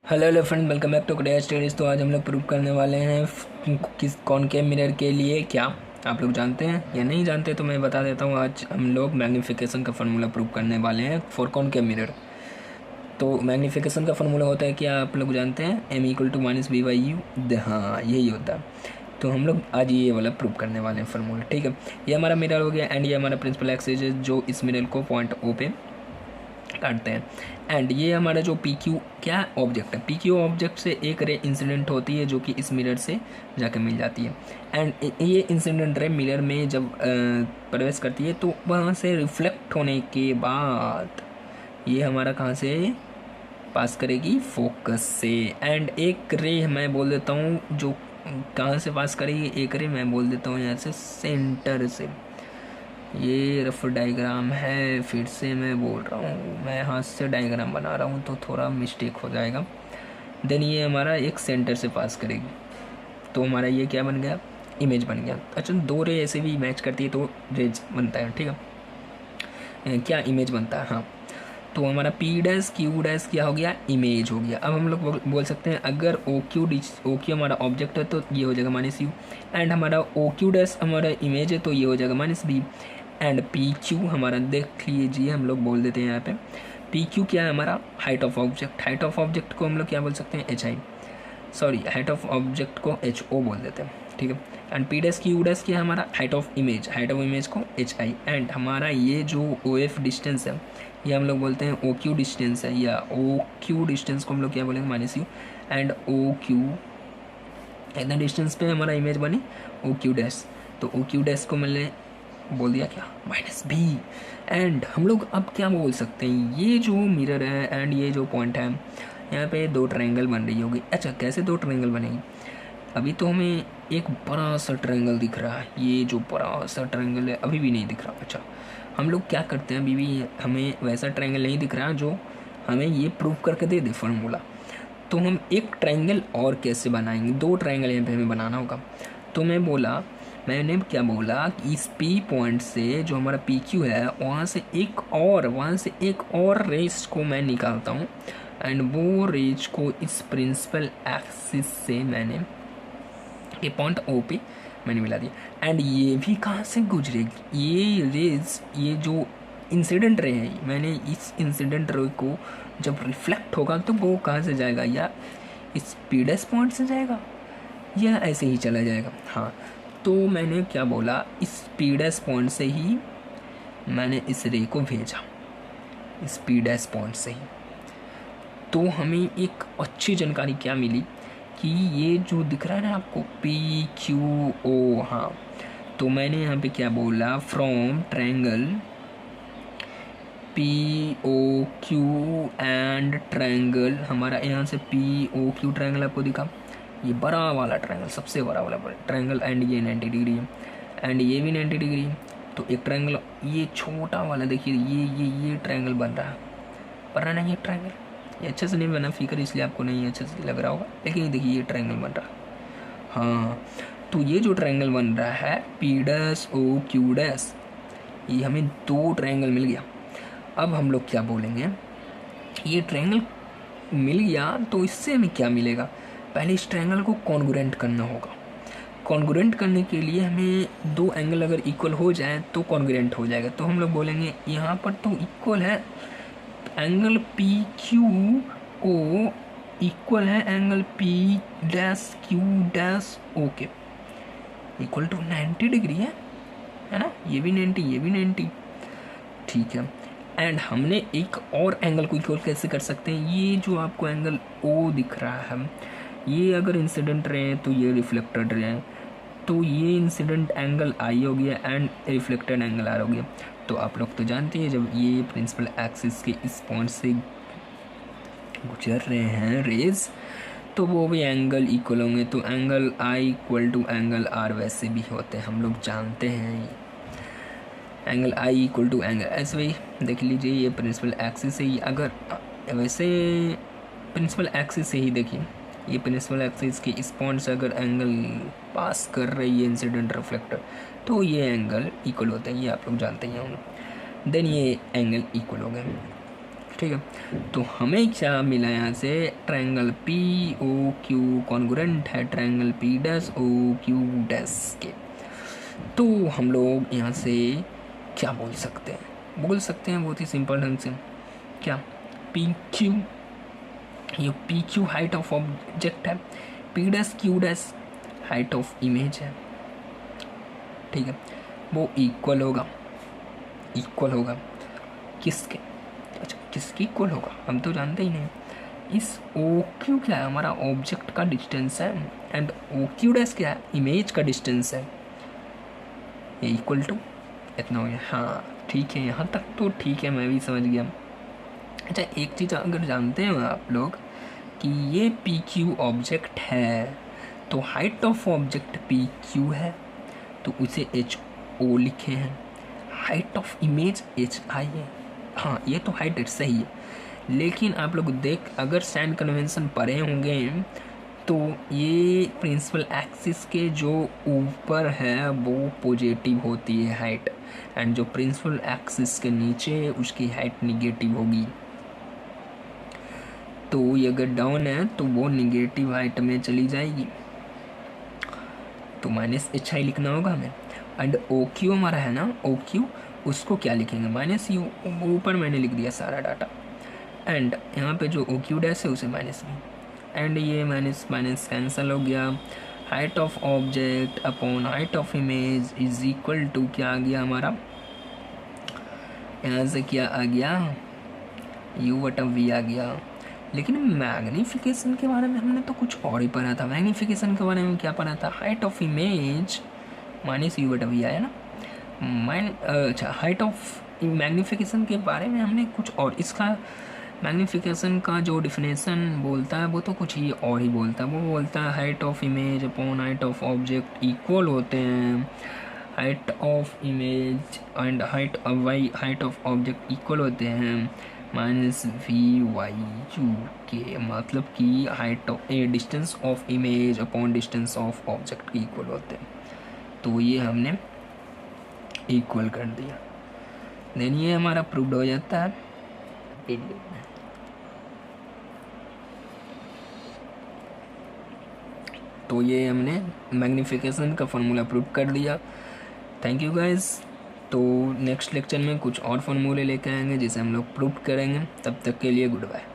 Hello friend, welcome back to Crash Studies. तो आज हम लोग प्रूव करने वाले हैं किस कॉनकेव मिरर के लिए क्या आप लोग जानते हैं या नहीं जानते, तो मैं बता देता हूँ। आज हम लोग मैग्नीफिकेशन का फार्मूला प्रूव करने वाले हैं फॉर कॉनकेव मिरर। तो मैग्नीफिकेशन का फार्मूला होता है क्या आप लोग जानते हैं, m equal to minus B by U. हाँ, यही होता है। तो हम लोग आज ये वाला प्रूव करने वाले हैं फार्मूला, ठीक है। ये हमारा मिरर हो गया एंड ये हमारा प्रिंसिपल एक्सिस है जो इस मिरर को पॉइंट ओ पे काटते हैं। एंड ये हमारा जो पी क्यू क्या ऑब्जेक्ट है, पी क्यू ऑब्जेक्ट से एक रे इंसिडेंट होती है जो कि इस मिरर से जाकर मिल जाती है। एंड ये इंसिडेंट रे मिरर में जब प्रवेश करती है तो वहाँ से रिफ्लेक्ट होने के बाद ये हमारा कहाँ से पास करेगी, फोकस से। एंड एक रे मैं बोल देता हूँ जो कहाँ से पास करेगी, एक रे मैं बोल देता हूँ यहाँ से सेंटर से। ये रफ डायग्राम है, फिर से मैं बोल रहा हूँ, मैं हाथ से डायग्राम बना रहा हूँ तो थोड़ा मिस्टेक हो जाएगा। देन ये हमारा एक सेंटर से पास करेगी तो हमारा ये क्या बन गया, इमेज बन गया। अच्छा, दो रे ऐसे भी मैच करती है तो रेज बनता है, ठीक है। क्या इमेज बनता है, हाँ। तो हमारा पी डैश क्यू डैश क्या हो गया, इमेज हो गया। अब हम लोग बोल सकते हैं अगर ओ क्यू हमारा ऑब्जेक्ट है तो ये हो जाएगा माइनस यू, एंड हमारा ओ क्यू डैश हमारा इमेज है तो ये हो जाएगा minus B. And P Q हमारा देख लीजिए, हम लोग बोल देते हैं यहाँ पे पी क्यू क्या है हमारा, height of object. Height of object को हम लोग क्या बोल सकते हैं, H I, sorry height of object को एच ओ बोल देते हैं, ठीक है। And P dash Q dash क्या है हमारा, height of image. Height of image को एच आई। एंड हमारा ये जो ओ एफ डिस्टेंस है ये हम लोग बोलते हैं ओ क्यू डिस्टेंस है, या ओ क्यू डिस्टेंस को हम लोग क्या बोलेंगे, minus U. And O Q इतना डिस्टेंस पे हमारा इमेज बनी ओ क्यू डैश, तो ओ क्यू डैश को मैंने बोल दिया क्या, माइनस बी। एंड हम लोग अब क्या बोल सकते हैं, ये जो मिरर है एंड ये जो पॉइंट है यहाँ पे दो ट्रायंगल बन रही होगी। अच्छा, कैसे दो ट्रायंगल बनेगी, अभी तो हमें एक बड़ा सा ट्रायंगल दिख रहा है, ये जो बड़ा सा ट्रायंगल है अभी भी नहीं दिख रहा। अच्छा, हम लोग क्या करते हैं, अभी भी हमें वैसा ट्रायंगल नहीं दिख रहा जो हमें ये प्रूव करके दे फार्मूला। तो हम एक ट्रायंगल और कैसे बनाएंगे, दो ट्रायंगल यहाँ पे हमें बनाना होगा। तो मैंने क्या बोला कि इस पी पॉइंट से जो हमारा पी क्यू है वहाँ से एक और रेस को मैं निकालता हूँ। एंड वो रेज को इस प्रिंसिपल एक्सिस से मैंने ये पॉइंट ओ पे मैंने मिला दिया। एंड ये भी कहाँ से गुजरेगी, ये रेज, ये जो इंसिडेंट रे है, मैंने इस इंसिडेंट रे को जब रिफ्लेक्ट होगा तो वो कहाँ से जाएगा, या इस पी डैश पॉइंट से जाएगा या ऐसे ही चला जाएगा। हाँ, तो मैंने क्या बोला, इस पी डैश पॉइंट से ही मैंने इस रे को भेजा, इस पी डैश पॉइंट से ही। तो हमें एक अच्छी जानकारी क्या मिली कि ये जो दिख रहा है ना आपको पी क्यू ओ, हाँ, तो मैंने यहाँ पे क्या बोला, from triangle P O Q and triangle, हमारा यहाँ से पी ओ क्यू ट्रायंगल आपको दिखा, ये बड़ा वाला ट्रायंगल, सबसे बड़ा वाला ट्रायंगल, एंड ये 90 डिग्री है, एंड ये भी 90 डिग्री है। तो एक ट्रायंगल, ये छोटा वाला देखिए, ये ट्रायंगल बन रहा है, बन रहा है ना ये ट्रायंगल, ये अच्छे से नहीं बना फिगर इसलिए आपको नहीं अच्छे से लग रहा होगा, लेकिन देखिए ये ट्रायंगल बन रहा है। हाँ, तो ये जो ट्रायंगल बन रहा है P dash O Q dash, ये हमें दो ट्रायंगल मिल गया। अब हम लोग क्या बोलेंगे, ये ट्रायंगल मिल गया तो इससे हमें क्या मिलेगा, पहले इस ट्रायंगल को कॉन्ग्रुएंट करना होगा। कॉन्ग्रुएंट करने के लिए हमें दो एंगल अगर इक्वल हो जाए तो कॉन्ग्रुएंट हो जाएगा। तो हम लोग बोलेंगे यहाँ पर तो इक्वल है, angle P Q O equal है angle P dash Q dash O के, इक्वल टू 90 डिग्री है ना, ये भी 90, ये भी 90, ठीक है। एंड हमने एक और एंगल को इक्वल कैसे कर सकते हैं, ये जो आपको एंगल ओ दिख रहा है, ये अगर इंसिडेंट रहे तो ये रिफ्लेक्टेड रहे, तो ये इंसिडेंट एंगल आई हो गया एंड रिफ्लेक्टेड एंगल आर हो गया। तो आप लोग तो जानते हैं जब ये प्रिंसिपल एक्सिस के इस पॉइंट से गुजर रहे हैं रेज तो वो भी एंगल इक्वल होंगे, तो angle I equal to angle R वैसे भी होते हैं, हम लोग जानते हैं angle I equal to angle, ऐसे भी देख लीजिए ये प्रिंसिपल एक्सिस से ही, अगर वैसे प्रिंसिपल एक्सिस से ही देखिए, ये प्रिंसिपल एक्सिस के इस पॉइंट से अगर एंगल पास कर रही है इंसिडेंट रिफ्लेक्टर तो ये एंगल इक्वल होते हैं, ये आप लोग जानते ही होंगे। देन ये एंगल इक्वल हो गए, ठीक है, तो हमें क्या मिला यहाँ से, triangle P O Q congruent है triangle P dash O Q dash के। तो हम लोग यहाँ से क्या बोल सकते हैं, बहुत ही सिंपल ढंग से, क्या, पी क्यू, ये P Q height of object है, P dash Q dash height of image है, ठीक है, वो इक्वल होगा किसके, अच्छा किसकी इक्वल होगा, हम तो जानते ही नहीं। इस ओ क्यू क्या है, हमारा ऑब्जेक्ट का डिस्टेंस है, एंड ओ क्यू डैश क्या है, इमेज का डिस्टेंस है, ये इक्वल टू इतना हो गया। हाँ ठीक है, यहाँ तक तो ठीक है, मैं भी समझ गया। अच्छा एक चीज़ अगर जानते हैं आप लोग कि ये पी क्यू ऑब्जेक्ट है, तो height of object P Q है, तो उसे एच ओ लिखे हैं, height of image H I है। हाँ ये तो हाइट सही है, लेकिन आप लोग अगर साइन कन्वेंशन पढ़े होंगे तो ये प्रिंसिपल एक्सिस के जो ऊपर है वो पॉजिटिव होती है हाइट, एंड जो प्रिंसिपल एक्सिस के नीचे उसकी हाइट निगेटिव होगी। तो ये अगर डाउन है तो वो निगेटिव हाइट में चली जाएगी, तो माइनस एच आई लिखना होगा हमें। एंड ओ क्यू हमारा है ना, ओ क्यू, उसको क्या लिखेंगे, माइनस यू, ऊपर मैंने लिख दिया सारा डाटा, एंड यहाँ पे जो ओ क्यू डैश है उसे माइनस भी, एंड ये माइनस माइनस कैंसिल हो गया। Height of object upon height of image is equal to क्या आ गया हमारा, यहाँ से क्या आ गया, यू बटा वी आ गया। लेकिन मैग्नीफिकेशन के बारे में हमने तो कुछ और ही पढ़ा था, मैग्नीफिकेशन के बारे में क्या पढ़ा था, height of image minus you बटा वी आया ना, अच्छा हाइट ऑफ मैग्नीफिकेशन के बारे में हमने कुछ और, इसका मैग्नीफिकेशन का जो डिफिनेशन बोलता है वो तो कुछ ही और ही बोलता है, वो बोलता है height of image upon height of object equal होते हैं, height of image and height of object equal होते हैं माइनस वी वाई यू के, मतलब कि height of distance of image upon distance of object के इक्वल होते हैं। तो ये हमने इक्वल कर दिया, देन ये हमारा प्रूव्ड हो जाता है। तो ये हमने मैग्नीफिकेशन का फॉर्मूला प्रूव कर दिया। Thank you guys. तो नेक्स्ट लेक्चर में कुछ और फॉर्मूले लेके आएंगे जिसे हम लोग प्रूव करेंगे, तब तक के लिए गुड बाय।